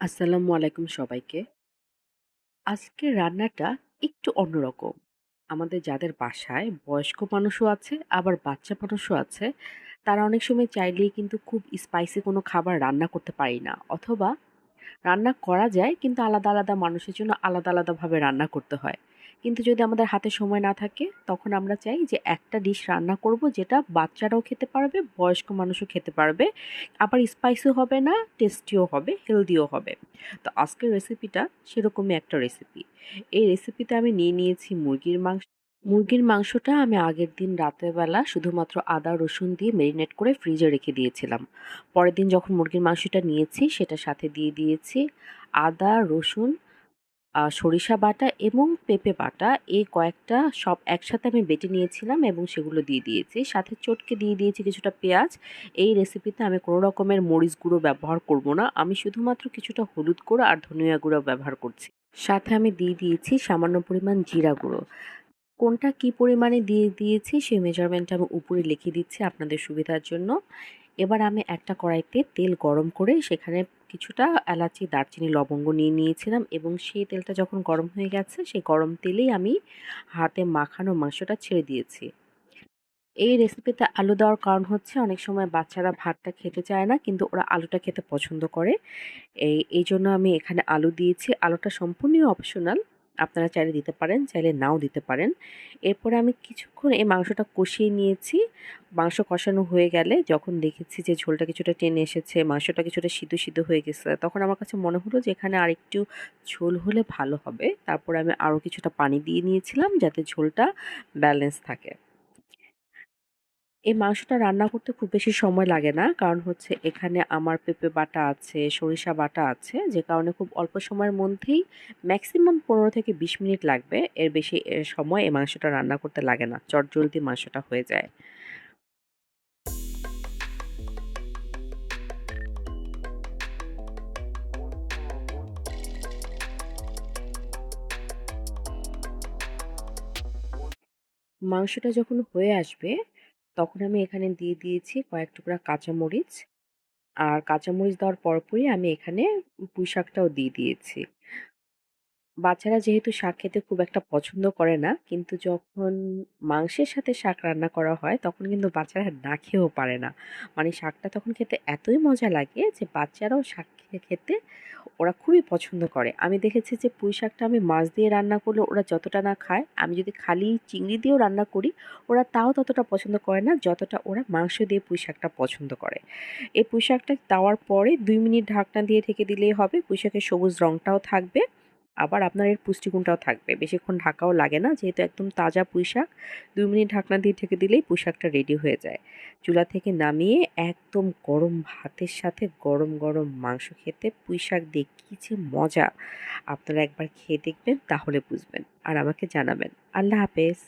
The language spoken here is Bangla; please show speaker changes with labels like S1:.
S1: আসসালামু আলাইকুম সবাইকে। আজকের রান্নাটা একটু অন্যরকম। আমাদের যাদের বাসায় বয়স্ক মানুষও আছে, আবার বাচ্চা মানুষও আছে, তারা অনেক সময় চাইলেই কিন্তু খুব স্পাইসি কোনো খাবার রান্না করতে পারি না। অথবা রান্না করা যায় কিন্তু আলাদা, আলাদা মানুষের জন্য আলাদা, আলাদাভাবে রান্না করতে হয়। কিন্তু যদি আমাদের হাতে সময় না থাকে, তখন আমরা চাই যে একটা ডিশ রান্না করব যেটা বাচ্চারাও খেতে পারবে, বয়স্ক মানুষও খেতে পারবে। আবার স্পাইসিও হবে না, টেস্টিও হবে, হেলদিও হবে। তো আজকের রেসিপিটা সেরকমই একটা রেসিপি। এই রেসিপিতে আমি নিয়ে নিয়েছি মুরগির মাংস। মুরগির মাংসটা আমি আগের দিন রাতের বেলা শুধুমাত্র আদা রসুন দিয়ে মেরিনেট করে ফ্রিজে রেখে দিয়েছিলাম। পরের দিন যখন মুরগির মাংসটা নিয়েছি সেটার সাথে দিয়ে দিয়েছি আদা, রসুন, সরিষা বাটা এবং পেঁপে বাটা। এই কয়েকটা সব একসাথে আমি বেটে নিয়েছিলাম এবং সেগুলো দিয়ে দিয়েছি। সাথে চটকে দিয়ে দিয়েছি কিছুটা পেঁয়াজ। এই রেসিপিতে আমি কোনো রকমের মরিচ গুঁড়ো ব্যবহার করব না। আমি শুধুমাত্র কিছুটা হলুদ গুঁড়ো আর ধনিয়া গুঁড়ো ব্যবহার করছি। সাথে আমি দিয়ে দিয়েছি সামান্য পরিমাণ জিরা গুঁড়ো। কোনটা কি পরিমাণে দিয়ে দিয়েছি সেই মেজারমেন্টটা আমি উপরে লিখে দিচ্ছি আপনাদের সুবিধার জন্য। এবার আমি একটা কড়াইতে তেল গরম করে সেখানে কিছুটা এলাচি, দারচিনি, লবঙ্গ নিয়ে নিয়েছিলাম এবং সেই তেলটা যখন গরম হয়ে গেছে সেই গরম তেলেই আমি হাতে মাখানো মাংসটা ছেড়ে দিয়েছি। এই রেসিপিতে আলু দেওয়ার কারণ হচ্ছে অনেক সময় বাচ্চারা ভাতটা খেতে চায় না কিন্তু ওরা আলুটা খেতে পছন্দ করে। এইজন্য আমি এখানে আলু দিয়েছি। আলুটা সম্পূর্ণই অপশনাল। আপনারা চাইলে দিতে পারেন, চাইলে নাও দিতে পারেন। এরপরে আমি কিছুক্ষণ এই মাংসটা কষিয়ে নিয়েছি। মাংস কষানো হয়ে গেলে যখন দেখেছি যে ঝোলটা কিছুটা টেনে এসেছে, মাংসটা কিছুটা সিদ্ধ, সিদ্ধ হয়ে গেছে, তখন আমার কাছে মনে হলো যে এখানে আরেকটু ঝোল হলে ভালো হবে। তারপরে আমি আরও কিছুটা পানি দিয়ে নিয়েছিলাম যাতে ঝোলটা ব্যালেন্স থাকে। এই মাংসটা রান্না করতে খুব বেশি সময় লাগে না। কারণ হচ্ছে এখানে আমার পেঁপে বাটা আছে, সরিষা বাটা আছে, যে কারণে খুব অল্প সময়ের মধ্যেই ম্যাক্সিমাম ১৫ থেকে ২০ মিনিট লাগবে। এর বেশি সময় এই মাংসটা রান্না করতে লাগে না। চটজলদি মাংসটা হয়ে যায়। মাংসটা যখন হয়ে আসবে, তখন আমি এখানে দিয়ে দিয়েছি কয়েক টুকরা কাঁচামরিচ। আর কাঁচামরিচ দেওয়ার পরপরই আমি এখানে পুঁইশাকটাও দিয়ে দিয়েছি। বাচ্চারা যেহেতু শাক খেতে খুব একটা পছন্দ করে না, কিন্তু যখন মাংসের সাথে শাক রান্না করা হয়, তখন কিন্তু বাচ্চারা না খেয়েও পারে না। মানে শাকটা তখন খেতে এতই মজা লাগে যে বাচ্চারাও শাক খেতে ওরা খুবই পছন্দ করে। আমি দেখেছি যে পুঁই শাকটা আমি মাছ দিয়ে রান্না করলে ওরা যতটা না খায়, আমি যদি খালি চিংড়ি দিয়েও রান্না করি, ওরা তাও ততটা পছন্দ করে না যতটা ওরা মাংস দিয়ে পুঁই শাকটা পছন্দ করে। এই পুঁই শাকটা দেওয়ার পরে ২ মিনিট ঢাকনা দিয়ে ঢেকে দিলেই হবে। পুঁই শাকের সবুজ রংটাও থাকবে। আবার আপনার এর পুষ্টিগুণটাও থাকবে। বেশিক্ষণ ঢাকাও লাগে না। যেহেতু একদম তাজা পুঁইশাক, ২ মিনিট ঢাকনা দিয়ে ঢেকে দিলেই পুঁইশাকটা রেডি হয়ে যায়। চুলা থেকে নামিয়ে একদম গরম ভাতের সাথে গরম, গরম মাংস খেতে পুঁইশাক দিয়ে কি যে মজা! আপনারা একবার খেয়ে দেখবেন তাহলে বুঝবেন। আর আমাকে জানাবেন। আল্লাহ হাফেজ।